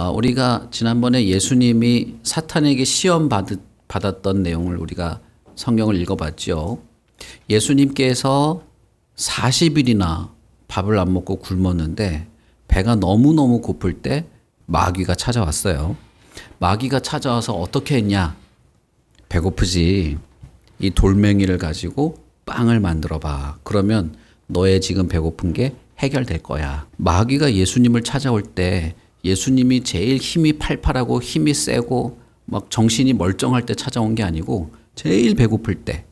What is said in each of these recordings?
자, 우리가 지난번에 예수님이 사탄에게 시험 받았던 내용을 우리가 성경을 읽어봤죠. 예수님께서 40일이나 밥을 안 먹고 굶었는데 배가 너무너무 고플 때 마귀가 찾아왔어요. 마귀가 찾아와서 어떻게 했냐? 배고프지. 이 돌멩이를 가지고 빵을 만들어 봐. 그러면 너의 지금 배고픈 게 해결될 거야. 마귀가 예수님을 찾아올 때 예수님이 제일 힘이 팔팔하고 힘이 세고 막 정신이 멀쩡할 때 찾아온 게 아니고 제일 배고플 때,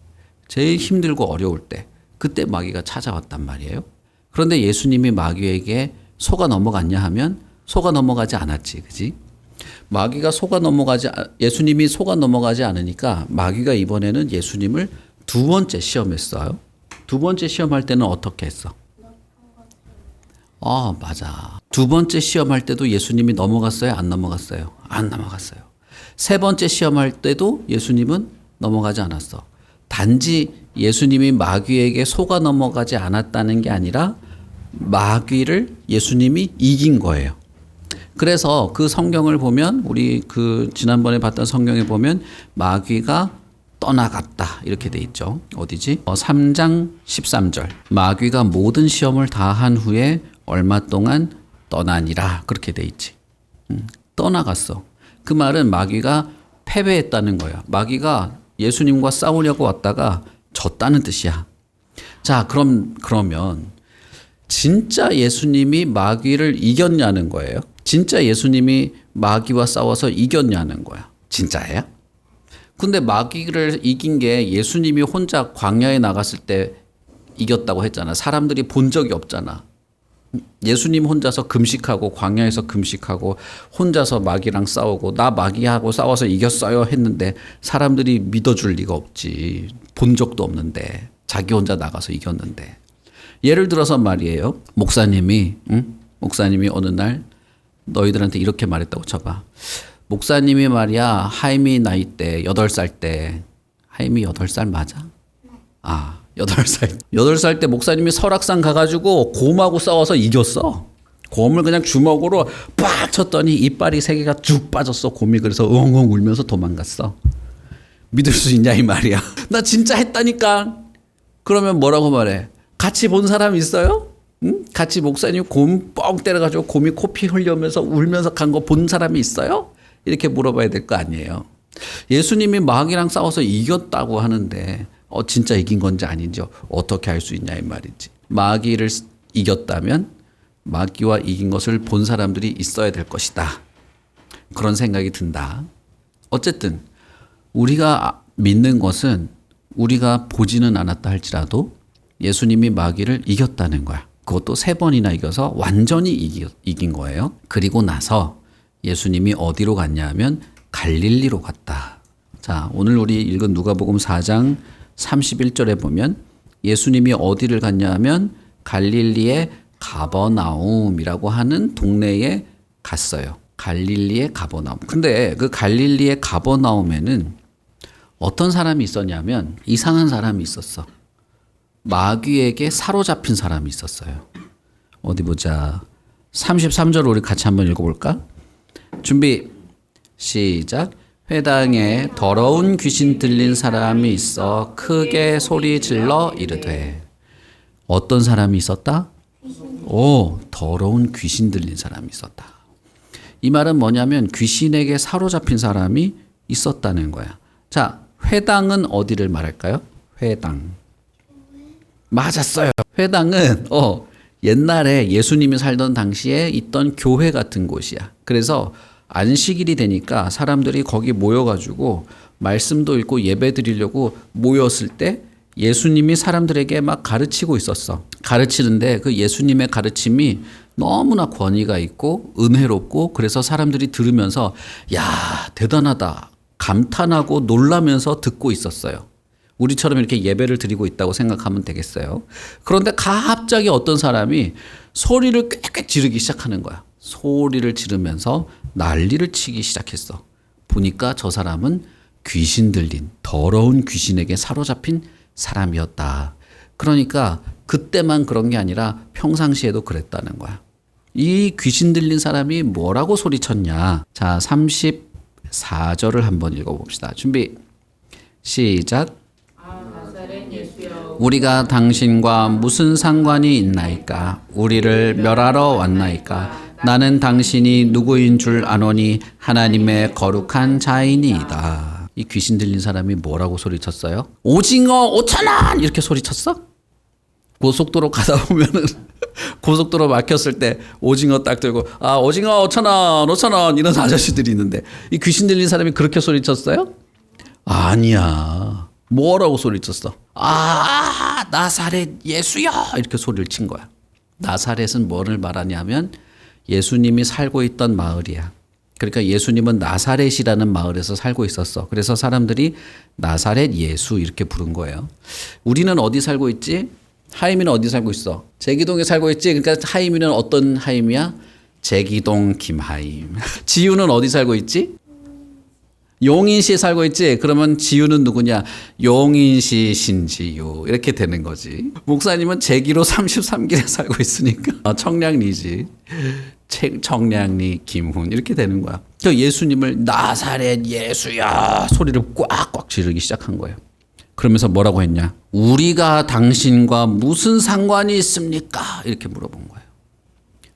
제일 힘들고 어려울 때, 그때 마귀가 찾아왔단 말이에요. 그런데 예수님이 마귀에게 속아 넘어갔냐 하면 속아 넘어가지 않았지, 그지? 예수님이 속아 넘어가지 않으니까 마귀가 이번에는 예수님을 두 번째 시험했어요. 두 번째 시험할 때는 어떻게 했어? 맞아. 두 번째 시험할 때도 예수님이 넘어갔어요? 안 넘어갔어요? 안 넘어갔어요. 세 번째 시험할 때도 예수님은 넘어가지 않았어. 단지 예수님이 마귀에게 속아 넘어가지 않았다는 게 아니라 마귀를 예수님이 이긴 거예요. 그래서 그 성경을 보면 우리 지난번에 봤던 성경에 보면 마귀가 떠나갔다 이렇게 돼 있죠. 어디지? 3장 13절. 마귀가 모든 시험을 다 한 후에 얼마 동안 떠나니라 그렇게 돼 있지. 떠나갔어. 그 말은 마귀가 패배했다는 거야. 마귀가 예수님과 싸우려고 왔다가 졌다는 뜻이야. 자, 그러면 진짜 예수님이 마귀를 이겼냐는 거예요. 진짜 예수님이 마귀와 싸워서 이겼냐는 거야. 진짜예요? 근데 마귀를 이긴 게 예수님이 혼자 광야에 나갔을 때 이겼다고 했잖아. 사람들이 본 적이 없잖아. 예수님 혼자서 금식하고 광야에서 금식하고 혼자서 마귀랑 싸우고 나 마귀하고 싸워서 이겼어요 했는데 사람들이 믿어줄 리가 없지. 본 적도 없는데 자기 혼자 나가서 이겼는데. 예를 들어서 말이에요. 목사님이 어느 날 너희들한테 이렇게 말했다고 쳐봐. 목사님이 말이야 하임이 나이 때 8살 때 하임이 8살 맞아? 8살 때 목사님이 설악산 가가지고 곰하고 싸워서 이겼어. 곰을 그냥 주먹으로 빡 쳤더니 이빨이 3개가 쭉 빠졌어. 곰이 그래서 엉엉 울면서 도망갔어. 믿을 수 있냐 이 말이야. 나 진짜 했다니까. 그러면 뭐라고 말해? 같이 본 사람 있어요? 응? 같이 목사님 곰 뻥 때려가지고 곰이 코피 흘려면서 울면서 간 거 본 사람이 있어요? 이렇게 물어봐야 될 거 아니에요. 예수님이 마귀랑 싸워서 이겼다고 하는데 진짜 이긴 건지 아닌지 어떻게 알 수 있냐 이 말이지. 마귀를 이겼다면 마귀와 이긴 것을 본 사람들이 있어야 될 것이다. 그런 생각이 든다. 어쨌든 우리가 믿는 것은 우리가 보지는 않았다 할지라도 예수님이 마귀를 이겼다는 거야. 그것도 3번이나 이겨서 완전히 이긴 거예요. 그리고 나서 예수님이 어디로 갔냐 하면 갈릴리로 갔다. 자, 오늘 우리 읽은 누가복음 4장 31절에 보면 예수님이 어디를 갔냐 하면 갈릴리의 가버나움이라고 하는 동네에 갔어요. 갈릴리의 가버나움. 근데 그 갈릴리의 가버나움에는 어떤 사람이 있었냐면 이상한 사람이 있었어. 마귀에게 사로잡힌 사람이 있었어요. 어디 보자. 33절 우리 같이 한번 읽어볼까? 준비 시작. 회당에 더러운 귀신 들린 사람이 있어 크게 소리 질러 이르되. 어떤 사람이 있었다? 더러운 귀신 들린 사람이 있었다. 이 말은 뭐냐면 귀신에게 사로잡힌 사람이 있었다는 거야. 자, 회당은 어디를 말할까요? 회당. 맞았어요. 회당은 옛날에 예수님이 살던 당시에 있던 교회 같은 곳이야. 그래서 안식일이 되니까 사람들이 거기 모여가지고 말씀도 읽고 예배 드리려고 모였을 때 예수님이 사람들에게 막 가르치고 있었어. 가르치는데 그 예수님의 가르침이 너무나 권위가 있고 은혜롭고 그래서 사람들이 들으면서 야, 대단하다. 감탄하고 놀라면서 듣고 있었어요. 우리처럼 이렇게 예배를 드리고 있다고 생각하면 되겠어요. 그런데 갑자기 어떤 사람이 소리를 꽥꽥 지르기 시작하는 거야. 소리를 지르면서 난리를 치기 시작했어. 보니까 저 사람은 귀신 들린 더러운 귀신에게 사로잡힌 사람이었다. 그러니까 그때만 그런 게 아니라 평상시에도 그랬다는 거야. 이 귀신 들린 사람이 뭐라고 소리쳤냐. 자, 34절을 한번 읽어봅시다. 준비 시작. 우리가 당신과 무슨 상관이 있나이까? 우리를 멸하러 왔나이까? 나는 당신이 누구인 줄 아노니 하나님의 거룩한 자이니이다. 이 귀신 들린 사람이 뭐라고 소리쳤어요? 오징어 5,000원 이렇게 소리쳤어? 고속도로 가다 보면은 고속도로 막혔을 때 오징어 딱 들고 오징어 5,000원 5,000원 이런 아저씨들이 있는데 이 귀신 들린 사람이 그렇게 소리쳤어요? 아니야. 뭐라고 소리쳤어? 나사렛 예수야 이렇게 소리를 친 거야. 나사렛은 뭐를 말하냐면 예수님이 살고 있던 마을이야. 그러니까 예수님은 나사렛이라는 마을에서 살고 있었어. 그래서 사람들이 나사렛 예수 이렇게 부른 거예요. 우리는 어디 살고 있지? 하임이는 어디 살고 있어? 제기동에 살고 있지? 그러니까 하임이는 어떤 하임이야? 제기동 김하임. 지유는 어디 살고 있지? 용인시에 살고 있지? 그러면 지유는 누구냐? 용인시 신지유 이렇게 되는 거지. 목사님은 제기로 33길에 살고 있으니까 청량리지. 청량리 김훈 이렇게 되는 거야. 그 예수님을 나사렛 예수야 소리를 꽉꽉 지르기 시작한 거예요. 그러면서 뭐라고 했냐? 우리가 당신과 무슨 상관이 있습니까? 이렇게 물어본 거예요.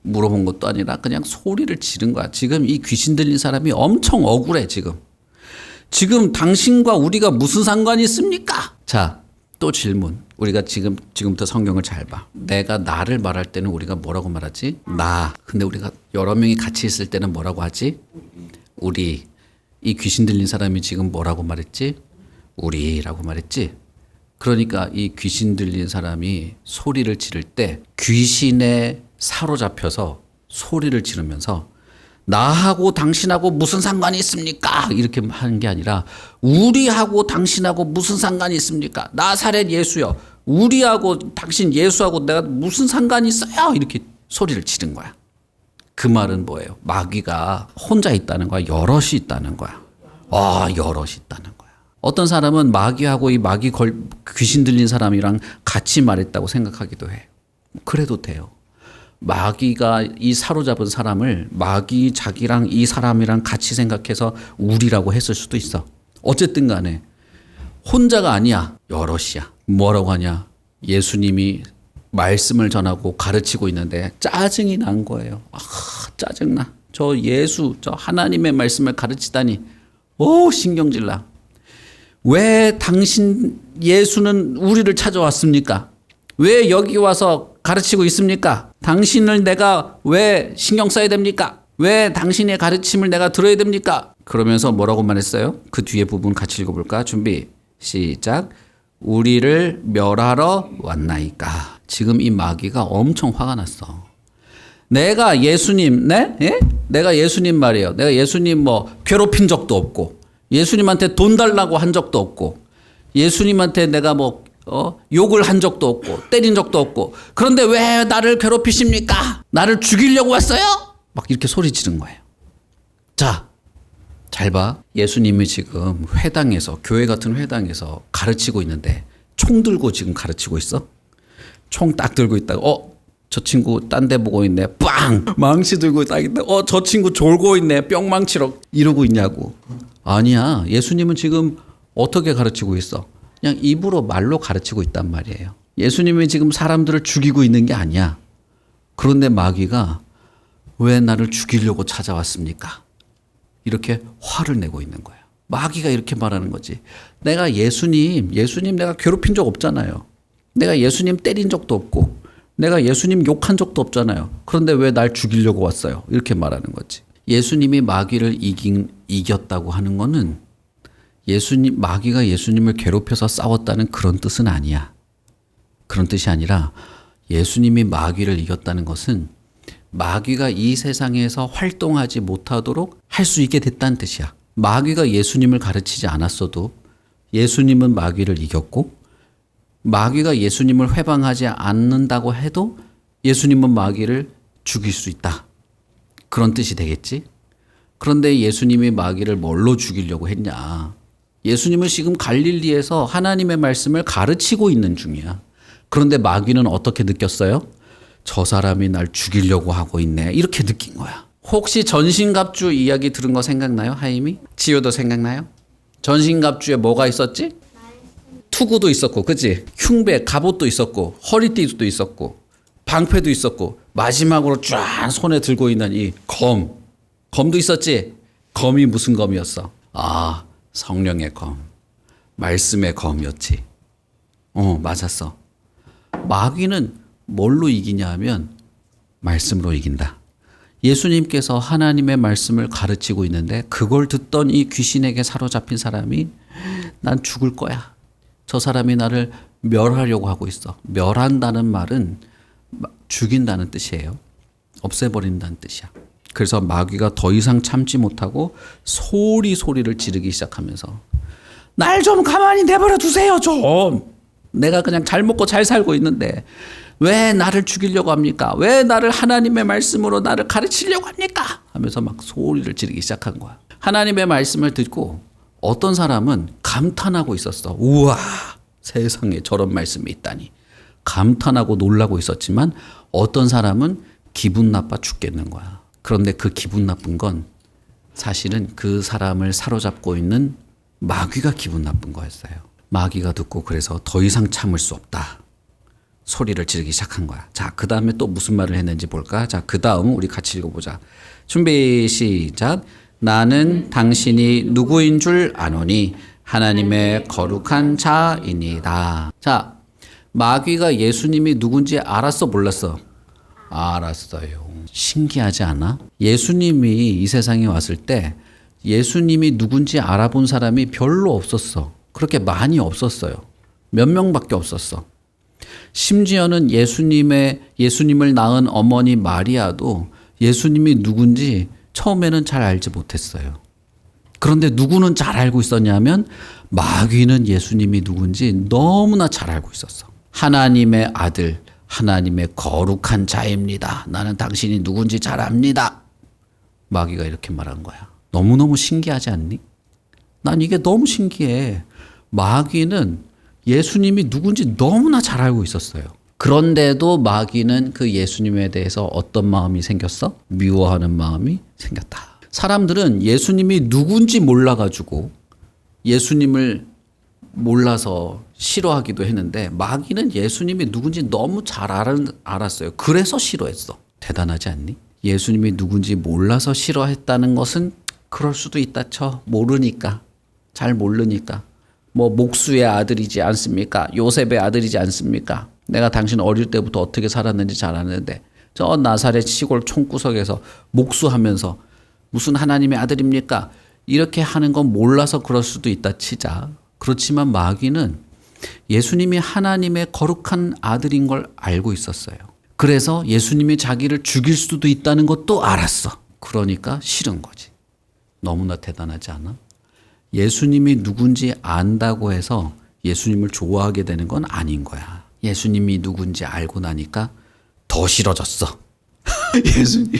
물어본 것도 아니라 그냥 소리를 지른 거야. 지금 이 귀신 들린 사람이 엄청 억울해 지금 당신과 우리가 무슨 상관이 있습니까? 자, 또 질문. 우리가 지금부터 성경을 잘 봐. 내가 나를 말할 때는 우리가 뭐라고 말하지? 나. 근데 우리가 여러 명이 같이 있을 때는 뭐라고 하지? 우리. 이 귀신 들린 사람이 지금 뭐라고 말했지? 우리라고 말했지? 그러니까 이 귀신 들린 사람이 소리를 지를 때 귀신에 사로잡혀서 소리를 지르면서 나하고 당신하고 무슨 상관이 있습니까? 이렇게 하는 게 아니라 우리하고 당신하고 무슨 상관이 있습니까? 나사렛 예수요. 우리하고 당신 예수하고 내가 무슨 상관이 있어요? 이렇게 소리를 지른 거야. 그 말은 뭐예요? 마귀가 혼자 있다는 거야? 여럿이 있다는 거야? 여럿이 있다는 거야. 어떤 사람은 마귀하고 이 귀신 들린 사람이랑 같이 말했다고 생각하기도 해. 그래도 돼요. 마귀가 이 사로잡은 사람을 마귀 자기랑 이 사람이랑 같이 생각해서 우리라고 했을 수도 있어. 어쨌든 간에 혼자가 아니야. 여럿이야. 뭐라고 하냐. 예수님이 말씀을 전하고 가르치고 있는데 짜증이 난 거예요. 짜증나. 저 하나님의 말씀을 가르치다니. 신경질 나. 왜 당신 예수는 우리를 찾아왔습니까? 왜 여기 와서 가르치고 있습니까? 당신을 내가 왜 신경 써야 됩니까? 왜 당신의 가르침을 내가 들어야 됩니까? 그러면서 뭐라고 말했어요? 그 뒤에 부분 같이 읽어볼까? 준비 시작. 우리를 멸하러 왔나이까. 지금 이 마귀가 엄청 화가 났어. 내가 예수님, 내가 예수님 말이에요. 내가 예수님 괴롭힌 적도 없고 예수님한테 돈 달라고 한 적도 없고 예수님한테 내가 욕을 한 적도 없고 때린 적도 없고 그런데 왜 나를 괴롭히십니까? 나를 죽이려고 왔어요? 막 이렇게 소리 지른 거예요. 자, 잘 봐. 예수님이 지금 교회 같은 회당에서 가르치고 있는데 총 들고 지금 가르치고 있어? 총 딱 들고 있다가 저 친구 딴 데 보고 있네. 빵! 망치 들고 딱 있다. 저 친구 졸고 있네. 뿅망치로 이러고 있냐고. 아니야. 예수님은 지금 어떻게 가르치고 있어? 그냥 입으로 말로 가르치고 있단 말이에요. 예수님이 지금 사람들을 죽이고 있는 게 아니야. 그런데 마귀가 왜 나를 죽이려고 찾아왔습니까? 이렇게 화를 내고 있는 거야. 마귀가 이렇게 말하는 거지. 내가 예수님 내가 괴롭힌 적 없잖아요. 내가 예수님 때린 적도 없고 내가 예수님 욕한 적도 없잖아요. 그런데 왜 날 죽이려고 왔어요? 이렇게 말하는 거지. 예수님이 마귀를 이겼다고 하는 거는 마귀가 예수님을 괴롭혀서 싸웠다는 그런 뜻은 아니야. 그런 뜻이 아니라 예수님이 마귀를 이겼다는 것은 마귀가 이 세상에서 활동하지 못하도록 할 수 있게 됐다는 뜻이야. 마귀가 예수님을 가르치지 않았어도 예수님은 마귀를 이겼고 마귀가 예수님을 회방하지 않는다고 해도 예수님은 마귀를 죽일 수 있다. 그런 뜻이 되겠지? 그런데 예수님이 마귀를 뭘로 죽이려고 했냐? 예수님은 지금 갈릴리에서 하나님의 말씀을 가르치고 있는 중이야. 그런데 마귀는 어떻게 느꼈어요? 저 사람이 날 죽이려고 하고 있네. 이렇게 느낀 거야. 혹시 전신갑주 이야기 들은 거 생각나요? 하임이? 지효도 생각나요? 전신갑주에 뭐가 있었지? 투구도 있었고, 그치? 흉배, 갑옷도 있었고, 허리띠도 있었고, 방패도 있었고, 마지막으로 쫙 손에 들고 있는 이 검도 있었지? 검이 무슨 검이었어? 아, 성령의 검. 말씀의 검이었지. 맞았어. 마귀는 뭘로 이기냐 하면 말씀으로 이긴다. 예수님께서 하나님의 말씀을 가르치고 있는데 그걸 듣던 이 귀신에게 사로잡힌 사람이 난 죽을 거야. 저 사람이 나를 멸하려고 하고 있어. 멸한다는 말은 죽인다는 뜻이에요. 없애버린다는 뜻이야. 그래서 마귀가 더 이상 참지 못하고 소리를 지르기 시작하면서 날 좀 가만히 내버려 두세요 좀. 내가 그냥 잘 먹고 잘 살고 있는데 왜 나를 죽이려고 합니까? 왜 나를 하나님의 말씀으로 나를 가르치려고 합니까? 하면서 막 소리를 지르기 시작한 거야. 하나님의 말씀을 듣고 어떤 사람은 감탄하고 있었어. 우와, 세상에 저런 말씀이 있다니. 감탄하고 놀라고 있었지만 어떤 사람은 기분 나빠 죽겠는 거야. 그런데 그 기분 나쁜 건 사실은 그 사람을 사로잡고 있는 마귀가 기분 나쁜 거였어요. 마귀가 듣고 그래서 더 이상 참을 수 없다. 소리를 지르기 시작한 거야. 자, 그 다음에 또 무슨 말을 했는지 볼까? 자, 그 다음 우리 같이 읽어보자. 준비 시작. 나는 당신이 누구인 줄 아노니 하나님의 거룩한 자이니다. 자, 마귀가 예수님이 누군지 알았어 몰랐어? 알았어요. 신기하지 않아? 예수님이 이 세상에 왔을 때 예수님이 누군지 알아본 사람이 별로 없었어. 그렇게 많이 없었어요. 몇 명밖에 없었어. 심지어는 예수님을 낳은 어머니 마리아도 예수님이 누군지 처음에는 잘 알지 못했어요. 그런데 누구는 잘 알고 있었냐면 마귀는 예수님이 누군지 너무나 잘 알고 있었어. 하나님의 아들, 하나님의 거룩한 자입니다. 나는 당신이 누군지 잘 압니다. 마귀가 이렇게 말한 거야. 너무너무 신기하지 않니? 난 이게 너무 신기해. 마귀는 예수님이 누군지 너무나 잘 알고 있었어요. 그런데도 마귀는 그 예수님에 대해서 어떤 마음이 생겼어? 미워하는 마음이 생겼다. 사람들은 예수님이 누군지 몰라가지고 예수님을 몰라서 싫어하기도 했는데 마귀는 예수님이 누군지 너무 잘 알았어요. 그래서 싫어했어. 대단하지 않니? 예수님이 누군지 몰라서 싫어했다는 것은 그럴 수도 있다 쳐. 모르니까. 잘 모르니까. 뭐 목수의 아들이지 않습니까? 요셉의 아들이지 않습니까? 내가 당신 어릴 때부터 어떻게 살았는지 잘 아는데 저 나사렛 시골 총구석에서 목수하면서 무슨 하나님의 아들입니까? 이렇게 하는 건 몰라서 그럴 수도 있다 치자. 그렇지만 마귀는 예수님이 하나님의 거룩한 아들인 걸 알고 있었어요. 그래서 예수님이 자기를 죽일 수도 있다는 것도 알았어. 그러니까 싫은 거지. 너무나 대단하지 않아? 예수님이 누군지 안다고 해서 예수님을 좋아하게 되는 건 아닌 거야. 예수님이 누군지 알고 나니까 더 싫어졌어. 예수님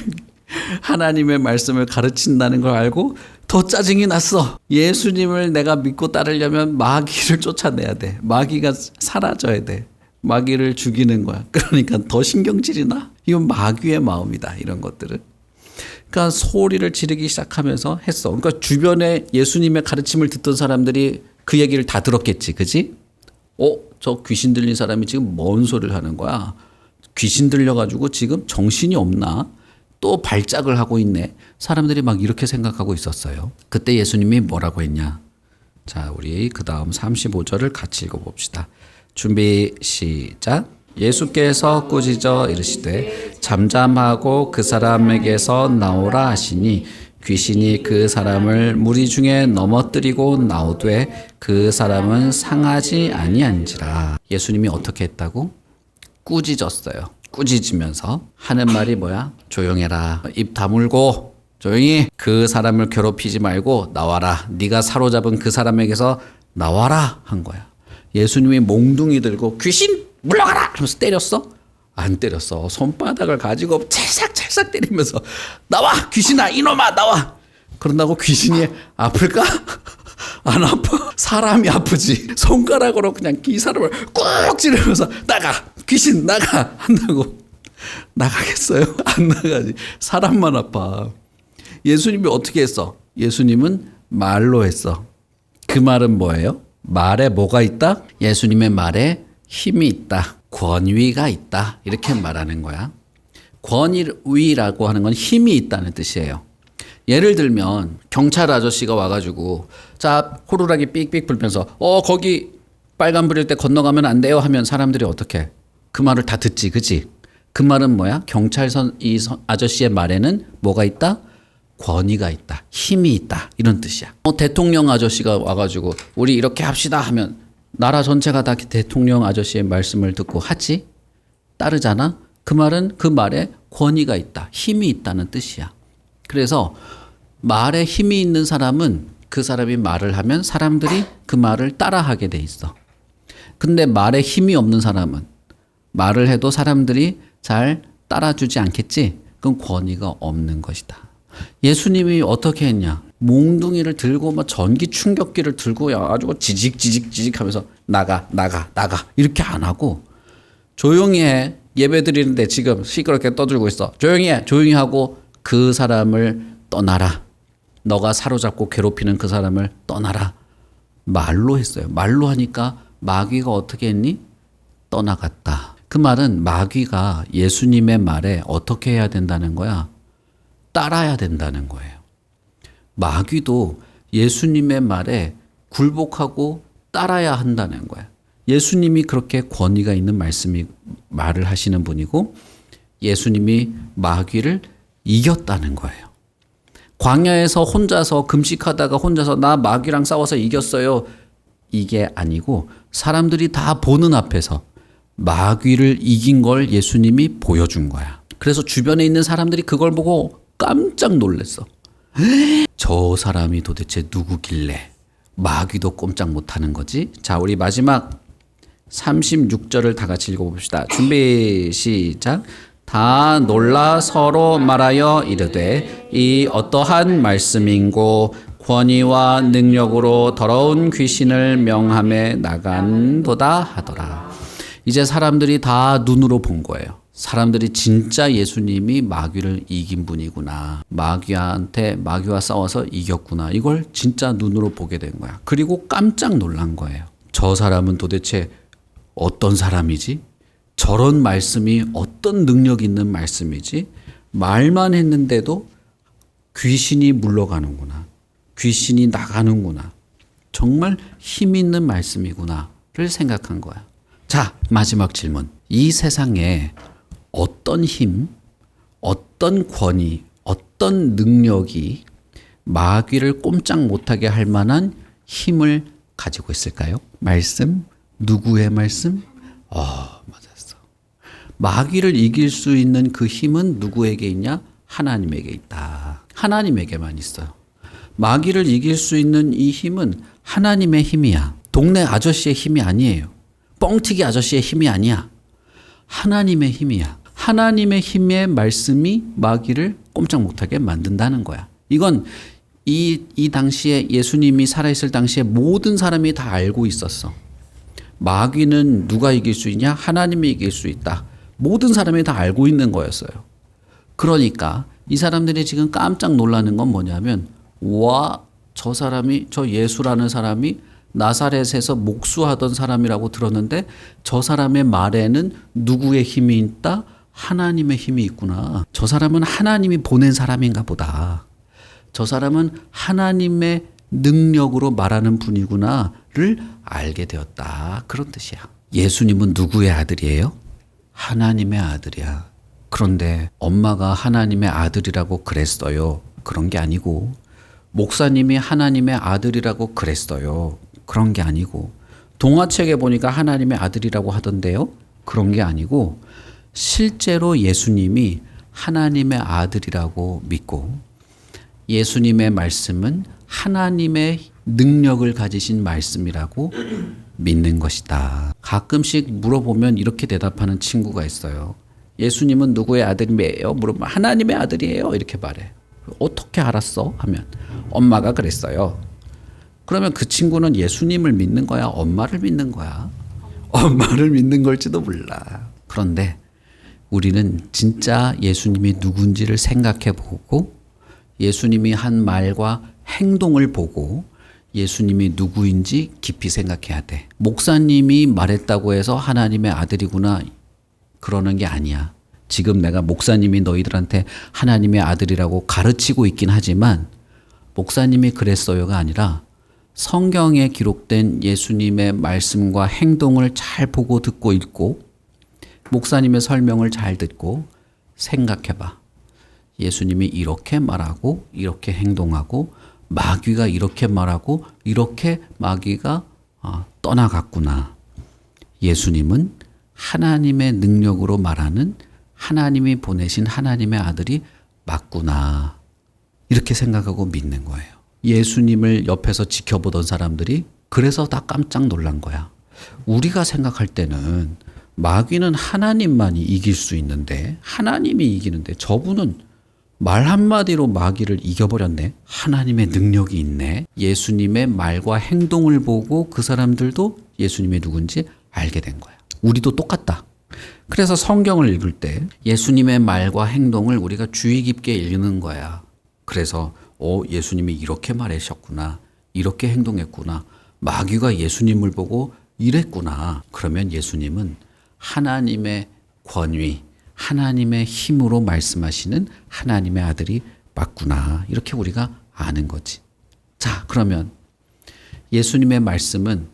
하나님의 말씀을 가르친다는 걸 알고 더 짜증이 났어. 예수님을 내가 믿고 따르려면 마귀를 쫓아내야 돼. 마귀가 사라져야 돼. 마귀를 죽이는 거야. 그러니까 더 신경질이 나. 이건 마귀의 마음이다. 이런 것들은. 그러니까 소리를 지르기 시작하면서 했어. 그러니까 주변에 예수님의 가르침을 듣던 사람들이 그 얘기를 다 들었겠지. 그지? 저 귀신 들린 사람이 지금 뭔 소리를 하는 거야? 귀신 들려가지고 지금 정신이 없나? 또 발작을 하고 있네. 사람들이 막 이렇게 생각하고 있었어요. 그때 예수님이 뭐라고 했냐? 자, 우리 그 다음 35절을 같이 읽어봅시다. 준비 시작. 예수께서 꾸짖어 이르시되 잠잠하고 그 사람에게서 나오라 하시니 귀신이 그 사람을 무리 중에 넘어뜨리고 나오되 그 사람은 상하지 아니한지라. 예수님이 어떻게 했다고? 꾸짖었어요. 꾸짖으면서 하는 말이 뭐야? 조용해라. 입 다물고 조용히 그 사람을 괴롭히지 말고 나와라. 네가 사로잡은 그 사람에게서 나와라 한 거야. 예수님이 몽둥이 들고 귀신 물러가라 하면서 때렸어? 안 때렸어. 손바닥을 가지고 찰싹찰싹 때리면서 나와 귀신아 이놈아 나와. 그런다고 귀신이 아플까? 안 아파. 사람이 아프지. 손가락으로 그냥 이 사람을 꾹 찌르면서 나가 귀신 나가 한다고. 나가겠어요? 안 나가지. 사람만 아파. 예수님이 어떻게 했어? 예수님은 말로 했어. 그 말은 뭐예요? 말에 뭐가 있다? 예수님의 말에 힘이 있다. 권위가 있다. 이렇게 말하는 거야. 권위라고 하는 건 힘이 있다는 뜻이에요. 예를 들면 경찰 아저씨가 와가지고 자 호루라기 삑삑 불면서 거기 빨간불일 때 건너가면 안 돼요 하면 사람들이 어떻게 그 말을 다 듣지, 그치? 그 말은 뭐야? 이 아저씨의 말에는 뭐가 있다? 권위가 있다, 힘이 있다, 이런 뜻이야. 대통령 아저씨가 와가지고 우리 이렇게 합시다 하면 나라 전체가 다 대통령 아저씨의 말씀을 듣고 하지? 따르잖아? 그 말은 그 말에 권위가 있다, 힘이 있다는 뜻이야. 그래서 말에 힘이 있는 사람은 그 사람이 말을 하면 사람들이 그 말을 따라하게 돼 있어. 근데 말에 힘이 없는 사람은 말을 해도 사람들이 잘 따라주지 않겠지? 그건 권위가 없는 것이다. 예수님이 어떻게 했냐? 몽둥이를 들고 막 전기 충격기를 들고 아주 지직지직 하면서 나가 이렇게 안 하고 조용히 해. 예배 드리는데 지금 시끄럽게 떠들고 있어. 조용히 해. 조용히 하고 그 사람을 떠나라. 너가 사로잡고 괴롭히는 그 사람을 떠나라. 말로 했어요. 말로 하니까 마귀가 어떻게 했니? 떠나갔다. 그 말은 마귀가 예수님의 말에 어떻게 해야 된다는 거야? 따라야 된다는 거예요. 마귀도 예수님의 말에 굴복하고 따라야 한다는 거야. 예수님이 그렇게 권위가 있는 말을 하시는 분이고 예수님이 마귀를 이겼다는 거예요. 광야에서 혼자서 금식하다가 혼자서 나 마귀랑 싸워서 이겼어요. 이게 아니고 사람들이 다 보는 앞에서 마귀를 이긴 걸 예수님이 보여준 거야. 그래서 주변에 있는 사람들이 그걸 보고 깜짝 놀랐어. 저 사람이 도대체 누구길래 마귀도 꼼짝 못하는 거지? 자, 우리 마지막 36절을 다 같이 읽어봅시다. 준비 시작. 다 놀라 서로 말하여 이르되 이 어떠한 말씀인고 권위와 능력으로 더러운 귀신을 명함에 나간도다 하더라. 이제 사람들이 다 눈으로 본 거예요. 사람들이 진짜 예수님이 마귀를 이긴 분이구나. 마귀와 싸워서 이겼구나. 이걸 진짜 눈으로 보게 된 거야. 그리고 깜짝 놀란 거예요. 저 사람은 도대체 어떤 사람이지? 저런 말씀이 어떤 능력 있는 말씀이지? 말만 했는데도 귀신이 물러가는구나. 귀신이 나가는구나. 정말 힘 있는 말씀이구나를 생각한 거야. 자, 마지막 질문. 이 세상에 어떤 힘, 어떤 권위, 어떤 능력이 마귀를 꼼짝 못하게 할 만한 힘을 가지고 있을까요? 말씀? 누구의 말씀? 맞았어. 마귀를 이길 수 있는 그 힘은 누구에게 있냐? 하나님에게 있다. 하나님에게만 있어요. 마귀를 이길 수 있는 이 힘은 하나님의 힘이야. 동네 아저씨의 힘이 아니에요. 뻥튀기 아저씨의 힘이 아니야. 하나님의 힘이야. 하나님의 힘의 말씀이 마귀를 꼼짝 못하게 만든다는 거야. 이건 이 당시에 예수님이 살아있을 당시에 모든 사람이 다 알고 있었어. 마귀는 누가 이길 수 있냐? 하나님이 이길 수 있다. 모든 사람이 다 알고 있는 거였어요. 그러니까 이 사람들이 지금 깜짝 놀라는 건 뭐냐면 저 예수라는 사람이 나사렛에서 목수하던 사람이라고 들었는데 저 사람의 말에는 누구의 힘이 있다? 하나님의 힘이 있구나. 저 사람은 하나님이 보낸 사람인가 보다. 저 사람은 하나님의 능력으로 말하는 분이구나를 알게 되었다. 그런 뜻이야. 예수님은 누구의 아들이에요? 하나님의 아들이야. 그런데 엄마가 하나님의 아들이라고 그랬어요. 그런 게 아니고 목사님이 하나님의 아들이라고 그랬어요. 그런 게 아니고 동화책에 보니까 하나님의 아들이라고 하던데요. 그런 게 아니고 실제로 예수님이 하나님의 아들이라고 믿고 예수님의 말씀은 하나님의 능력을 가지신 말씀이라고 믿는 것이다. 가끔씩 물어보면 이렇게 대답하는 친구가 있어요. 예수님은 누구의 아들이에요? 물어보면 하나님의 아들이에요. 이렇게 말해. 어떻게 알았어? 하면 엄마가 그랬어요. 그러면 그 친구는 예수님을 믿는 거야? 엄마를 믿는 거야? 엄마를 믿는 걸지도 몰라. 그런데 우리는 진짜 예수님이 누군지를 생각해 보고 예수님이 한 말과 행동을 보고 예수님이 누구인지 깊이 생각해야 돼. 목사님이 말했다고 해서 하나님의 아들이구나 그러는 게 아니야. 지금 내가 목사님이 너희들한테 하나님의 아들이라고 가르치고 있긴 하지만 목사님이 그랬어요가 아니라 성경에 기록된 예수님의 말씀과 행동을 잘 보고 듣고 읽고 목사님의 설명을 잘 듣고 생각해봐. 예수님이 이렇게 말하고 이렇게 행동하고 마귀가 이렇게 말하고 이렇게 마귀가 떠나갔구나. 예수님은 하나님의 능력으로 말하는 하나님이 보내신 하나님의 아들이 맞구나. 이렇게 생각하고 믿는 거예요. 예수님을 옆에서 지켜보던 사람들이 그래서 다 깜짝 놀란 거야. 우리가 생각할 때는 마귀는 하나님만이 이길 수 있는데 하나님이 이기는데 저분은 말 한마디로 마귀를 이겨버렸네. 하나님의 능력이 있네. 예수님의 말과 행동을 보고 그 사람들도 예수님이 누군지 알게 된 거야. 우리도 똑같다. 그래서 성경을 읽을 때 예수님의 말과 행동을 우리가 주의 깊게 읽는 거야. 그래서 예수님이 이렇게 말하셨구나. 이렇게 행동했구나. 마귀가 예수님을 보고 이랬구나. 그러면 예수님은 하나님의 권위, 하나님의 힘으로 말씀하시는 하나님의 아들이 맞구나. 이렇게 우리가 아는 거지. 자, 그러면 예수님의 말씀은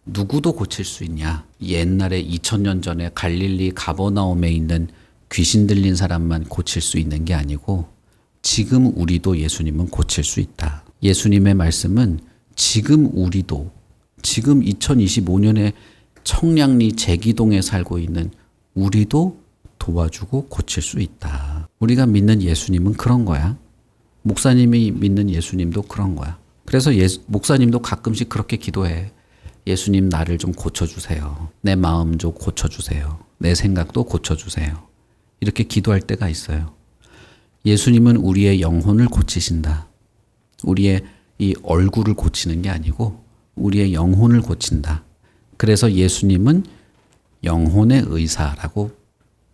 누구도 고칠 수 있냐? 옛날에 2000년 전에 갈릴리 가버나움에 있는 귀신 들린 사람만 고칠 수 있는 게 아니고 지금 우리도 예수님은 고칠 수 있다. 예수님의 말씀은 지금 우리도 지금 2025년에 청량리 제기동에 살고 있는 우리도 도와주고 고칠 수 있다. 우리가 믿는 예수님은 그런 거야. 목사님이 믿는 예수님도 그런 거야. 그래서 목사님도 가끔씩 그렇게 기도해. 예수님 나를 좀 고쳐주세요. 내 마음 좀 고쳐주세요. 내 생각도 고쳐주세요. 이렇게 기도할 때가 있어요. 예수님은 우리의 영혼을 고치신다. 우리의 이 얼굴을 고치는 게 아니고 우리의 영혼을 고친다. 그래서 예수님은 영혼의 의사라고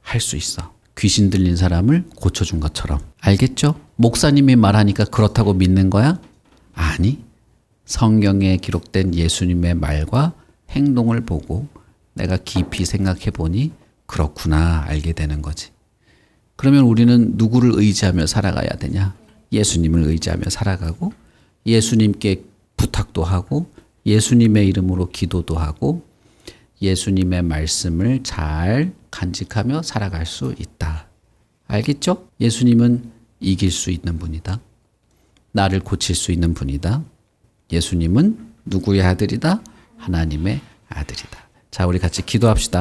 할 수 있어. 귀신 들린 사람을 고쳐준 것처럼. 알겠죠? 목사님이 말하니까 그렇다고 믿는 거야? 아니. 성경에 기록된 예수님의 말과 행동을 보고 내가 깊이 생각해 보니 그렇구나 알게 되는 거지. 그러면 우리는 누구를 의지하며 살아가야 되냐? 예수님을 의지하며 살아가고 예수님께 부탁도 하고 예수님의 이름으로 기도도 하고 예수님의 말씀을 잘 간직하며 살아갈 수 있다. 알겠죠? 예수님은 이길 수 있는 분이다. 나를 고칠 수 있는 분이다. 예수님은 누구의 아들이다? 하나님의 아들이다. 자, 우리 같이 기도합시다.